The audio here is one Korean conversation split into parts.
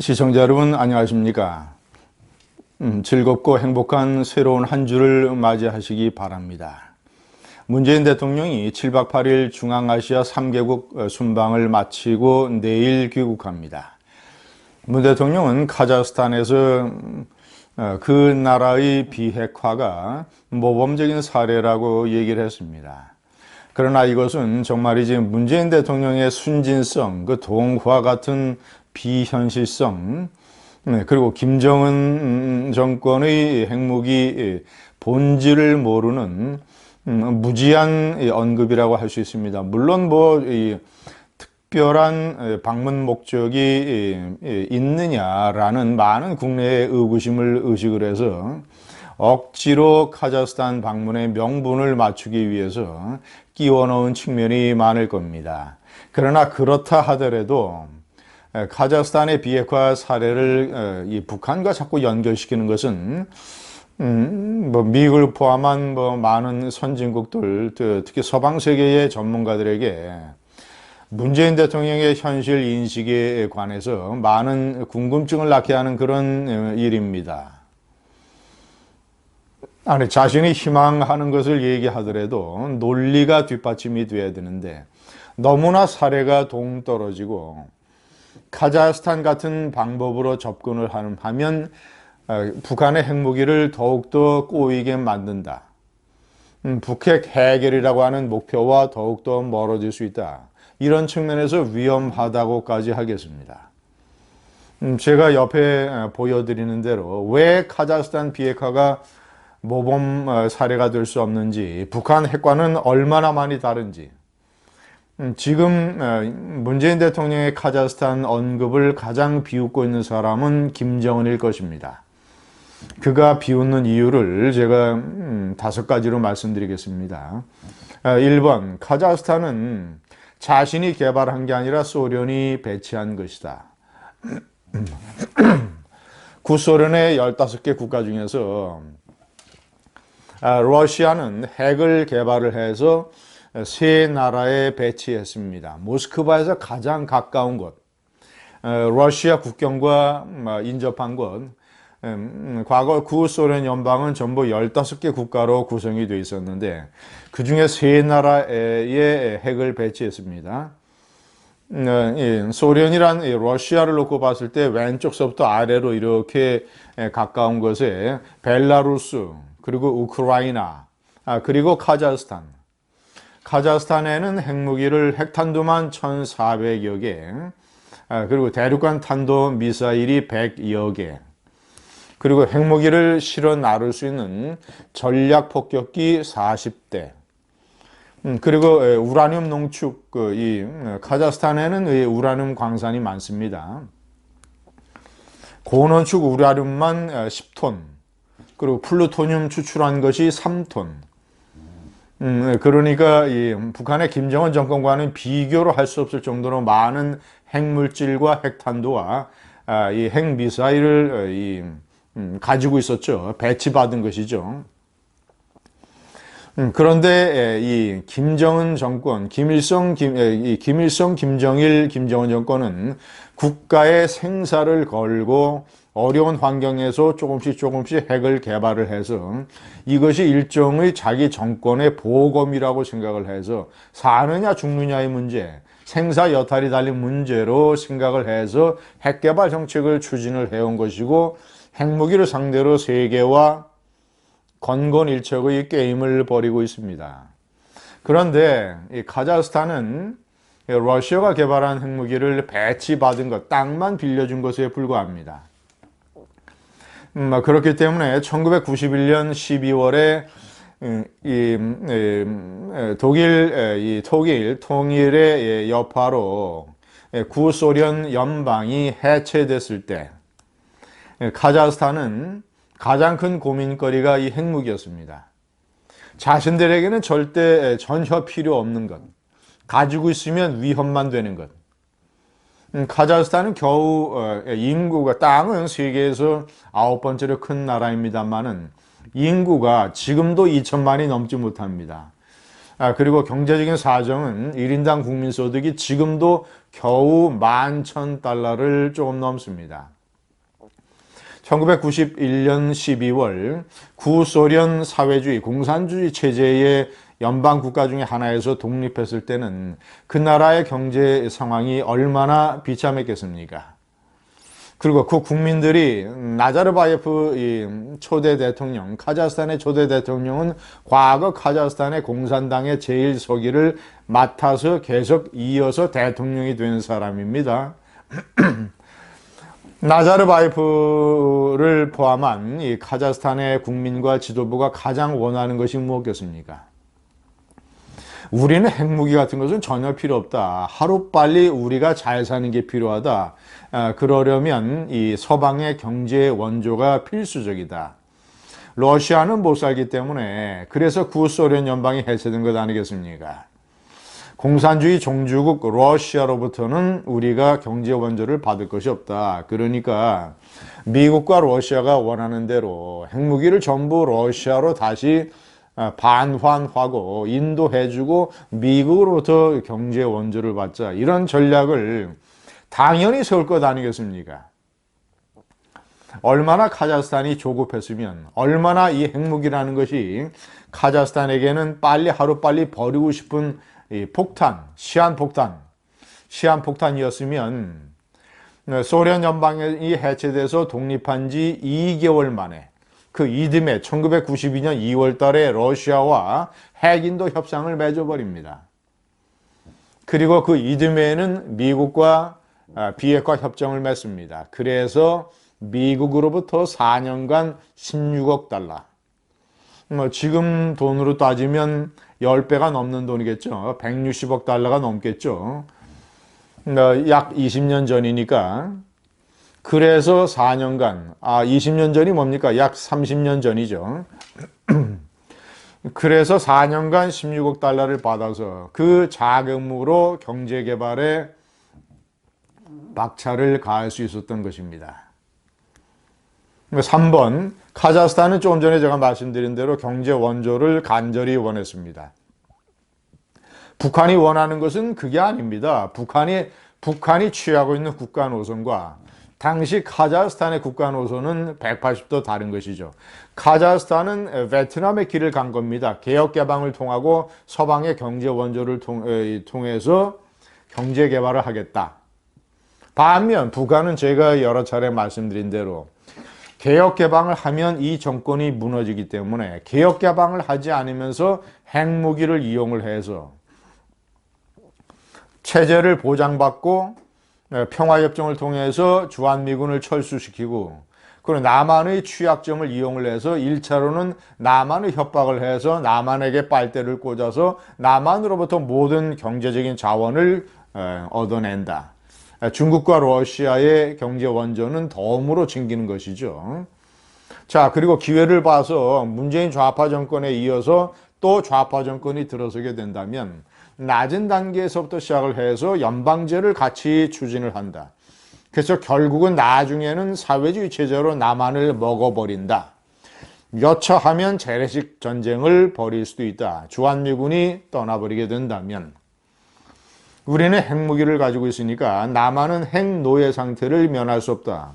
시청자 여러분 안녕하십니까? 즐겁고 행복한 새로운 한 주를 맞이하시기 바랍니다. 문재인 대통령이 7박 8일 중앙아시아 3개국 순방을 마치고 내일 귀국합니다. 문 대통령은 카자흐스탄에서 그 나라의 비핵화가 모범적인 사례라고 얘기를 했습니다. 그러나 이것은 정말이지 문재인 대통령의 순진성, 그 동화 같은 비현실성, 그리고 김정은 정권의 핵무기 본질을 모르는 무지한 언급이라고 할 수 있습니다. 물론 특별한 방문 목적이 있느냐라는 많은 국내의 의구심을 의식을 해서 억지로 카자흐스탄 방문의 명분을 맞추기 위해서 끼워 넣은 측면이 많을 겁니다. 그러나 그렇다 하더라도 카자흐스탄의 비핵화 사례를 이 북한과 자꾸 연결시키는 것은 미국을 포함한 많은 선진국들, 특히 서방 세계의 전문가들에게 문재인 대통령의 현실 인식에 관해서 많은 궁금증을 낳게 하는 그런 일입니다. 아니, 자신이 희망하는 것을 얘기하더라도 논리가 뒷받침이 돼야 되는데 너무나 사례가 동떨어지고 카자흐스탄 같은 방법으로 접근을 하면 북한의 핵무기를 더욱더 꼬이게 만든다. 북핵 해결이라고 하는 목표와 더욱더 멀어질 수 있다. 이런 측면에서 위험하다고까지 하겠습니다. 제가 옆에 보여드리는 대로 왜 카자흐스탄 비핵화가 모범 사례가 될 수 없는지, 북한 핵과는 얼마나 많이 다른지, 지금 문재인 대통령의 카자흐스탄 언급을 가장 비웃고 있는 사람은 김정은일 것입니다. 그가 비웃는 이유를 제가 5가지로 말씀드리겠습니다. 1번, 카자흐스탄은 자신이 개발한 게 아니라 소련이 배치한 것이다. 구소련의 15개 국가 중에서 러시아는 핵을 개발을 해서 세 나라에 배치했습니다. 모스크바에서 가장 가까운 곳, 러시아 국경과 인접한 곳, 과거 구소련 연방은 전부 15개 국가로 구성이 되어 있었는데 그 중에 세 나라에 핵을 배치했습니다. 소련이란 러시아를 놓고 봤을 때 왼쪽서부터 아래로 이렇게 가까운 곳에 벨라루스, 그리고 우크라이나, 그리고 카자흐스탄. 카자흐스탄에는 핵무기를 핵탄두만 1,400여 개, 그리고 대륙간 탄도 미사일이 100여 개, 그리고 핵무기를 실어 나를 수 있는 전략 폭격기 40대, 그리고 우라늄 농축, 카자흐스탄에는 우라늄 광산이 많습니다. 고농축 우라늄만 10톤, 그리고 플루토늄 추출한 것이 3톤. 그러니까 북한의 김정은 정권과는 비교로 할 수 없을 정도로 많은 핵물질과 핵탄두와 이 핵미사일을 가지고 있었죠. 배치받은 것이죠. 그런데 이 김정은 정권, 김정은 정권은 국가의 생사를 걸고 어려운 환경에서 조금씩 핵을 개발을 해서 이것이 일종의 자기 정권의 보검이라고 생각을 해서 사느냐 죽느냐의 문제, 생사 여탈이 달린 문제로 생각을 해서 핵개발 정책을 추진을 해온 것이고 핵무기를 상대로 세계와 건건일척의 게임을 벌이고 있습니다. 그런데 이 카자흐스탄은 러시아가 개발한 핵무기를 배치받은 것, 땅만 빌려준 것에 불과합니다. 그렇기 때문에 1991년 12월에 독일 통일의 여파로 구소련 연방이 해체됐을 때 카자흐스탄은 가장 큰 고민거리가 이 핵무기였습니다. 자신들에게는 절대 전혀 필요 없는 것, 가지고 있으면 위험만 되는 것. 카자흐스탄은 겨우 인구가, 땅은 세계에서 9번째로 큰 나라입니다만은 인구가 지금도 2천만이 넘지 못합니다. 그리고 경제적인 사정은 1인당 국민소득이 지금도 겨우 11,000달러를 조금 넘습니다. 1991년 12월 구소련 사회주의 공산주의 체제의 연방 국가 중에 하나에서 독립했을 때는 그 나라의 경제 상황이 얼마나 비참했겠습니까? 그리고 그 국민들이 나자르바예프 초대 대통령, 카자흐스탄의 초대 대통령은 과거 카자흐스탄의 공산당의 제1서기를 맡아서 계속 이어서 대통령이 된 사람입니다. 나자르바예프를 포함한 이 카자흐스탄의 국민과 지도부가 가장 원하는 것이 무엇이겠습니까? 우리는 핵무기 같은 것은 전혀 필요 없다. 하루빨리 우리가 잘 사는 게 필요하다. 그러려면 이 서방의 경제 원조가 필수적이다. 러시아는 못 살기 때문에 그래서 구소련 연방이 해체된 것 아니겠습니까? 공산주의 종주국 러시아로부터는 우리가 경제 원조를 받을 것이 없다. 그러니까 미국과 러시아가 원하는 대로 핵무기를 전부 러시아로 다시 반환하고 인도해주고 미국으로부터 경제 원조를 받자. 이런 전략을 당연히 세울 것 아니겠습니까? 얼마나 카자흐스탄이 조급했으면, 얼마나 이 핵무기라는 것이 카자흐스탄에게는 하루빨리 버리고 싶은 폭탄, 시한폭탄이었으면 소련 연방이 해체돼서 독립한 지 2개월 만에 그 이듬해 1992년 2월 달에 러시아와 핵인도 협상을 맺어버립니다. 그리고 그 이듬해에는 미국과 비핵화 협정을 맺습니다. 그래서 미국으로부터 4년간 16억 달러. 지금 돈으로 따지면 10배가 넘는 돈이겠죠. 160억 달러가 넘겠죠. 약 20년 전이니까. 그래서 4년간, 20년 전이 뭡니까? 약 30년 전이죠. 그래서 4년간 16억 달러를 받아서 그 자금으로 경제개발에 박차를 가할 수 있었던 것입니다. 3번, 카자흐스탄은 조금 전에 제가 말씀드린 대로 경제 원조를 간절히 원했습니다. 북한이 원하는 것은 그게 아닙니다. 북한이 취하고 있는 국가 노선과 당시 카자흐스탄의 국가 노선은 180도 다른 것이죠. 카자흐스탄은 베트남의 길을 간 겁니다. 개혁 개방을 통하고 서방의 경제 원조를 통해서 경제 개발을 하겠다. 반면 북한은 제가 여러 차례 말씀드린 대로 개혁 개방을 하면 이 정권이 무너지기 때문에 개혁 개방을 하지 않으면서 핵무기를 이용을 해서 체제를 보장받고 평화협정을 통해서 주한미군을 철수시키고 그리고 남한의 취약점을 이용을 해서 1차로는 남한의 협박을 해서 남한에게 빨대를 꽂아서 남한으로부터 모든 경제적인 자원을 얻어낸다. 중국과 러시아의 경제 원조는 덤으로 챙기는 것이죠. 자, 그리고 기회를 봐서 문재인 좌파 정권에 이어서 또 좌파 정권이 들어서게 된다면 낮은 단계에서부터 시작을 해서 연방제를 같이 추진을 한다. 그래서 결국은 나중에는 사회주의 체제로 남한을 먹어버린다. 여차하면 재래식 전쟁을 벌일 수도 있다. 주한미군이 떠나버리게 된다면. 우리는 핵무기를 가지고 있으니까 남한은 핵노예 상태를 면할 수 없다.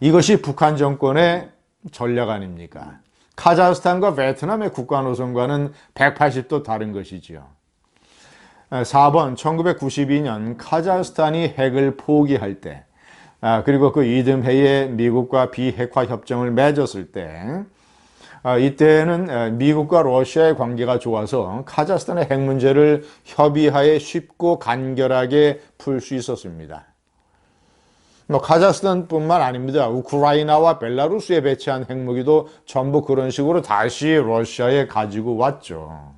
이것이 북한 정권의 전략 아닙니까? 카자흐스탄과 베트남의 국가 노선과는 180도 다른 것이지요. 4번, 1992년 카자흐스탄이 핵을 포기할 때, 그리고 그 이듬해에 미국과 비핵화 협정을 맺었을 때, 이때는 미국과 러시아의 관계가 좋아서 카자흐스탄의 핵 문제를 협의하에 쉽고 간결하게 풀 수 있었습니다. 카자흐스탄뿐만 아닙니다. 우크라이나와 벨라루스에 배치한 핵무기도 전부 그런 식으로 다시 러시아에 가지고 왔죠.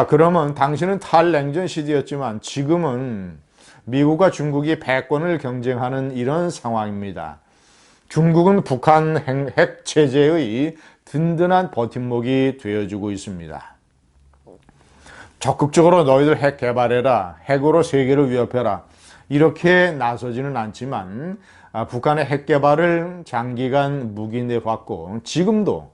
그러면 당시는 탈냉전 시대였지만 지금은 미국과 중국이 패권을 경쟁하는 이런 상황입니다. 중국은 북한 핵 체제의 든든한 버팀목이 되어주고 있습니다. 적극적으로 너희들 핵 개발해라. 핵으로 세계를 위협해라. 이렇게 나서지는 않지만 북한의 핵 개발을 장기간 묵인해 왔고 지금도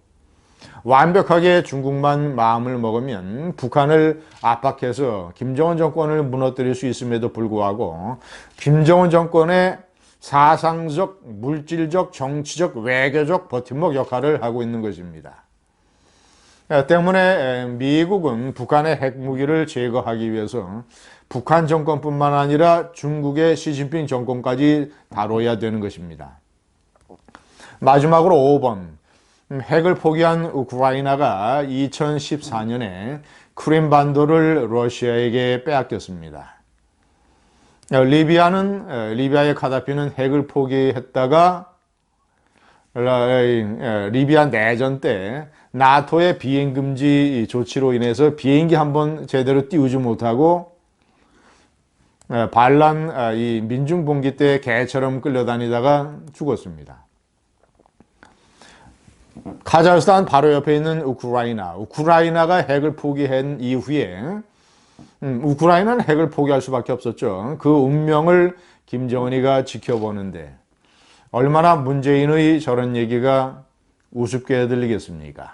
완벽하게 중국만 마음을 먹으면 북한을 압박해서 김정은 정권을 무너뜨릴 수 있음에도 불구하고 김정은 정권의 사상적, 물질적, 정치적, 외교적 버팀목 역할을 하고 있는 것입니다. 때문에 미국은 북한의 핵무기를 제거하기 위해서 북한 정권뿐만 아니라 중국의 시진핑 정권까지 다뤄야 되는 것입니다. 마지막으로 5번, 핵을 포기한 우크라이나가 2014년에 크림반도를 러시아에게 빼앗겼습니다. 리비아의 카다피는 핵을 포기했다가 리비아 내전 때 나토의 비행금지 조치로 인해서 비행기 한번 제대로 띄우지 못하고 반란 민중봉기 때 개처럼 끌려다니다가 죽었습니다. 카자흐스탄 바로 옆에 있는 우크라이나가 핵을 포기한 이후에 우크라이나는 핵을 포기할 수밖에 없었죠. 그 운명을 김정은이가 지켜보는데 얼마나 문재인의 저런 얘기가 우습게 들리겠습니까?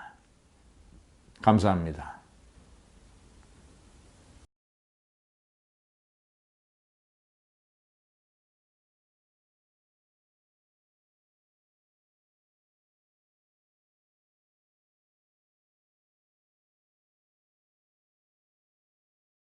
감사합니다.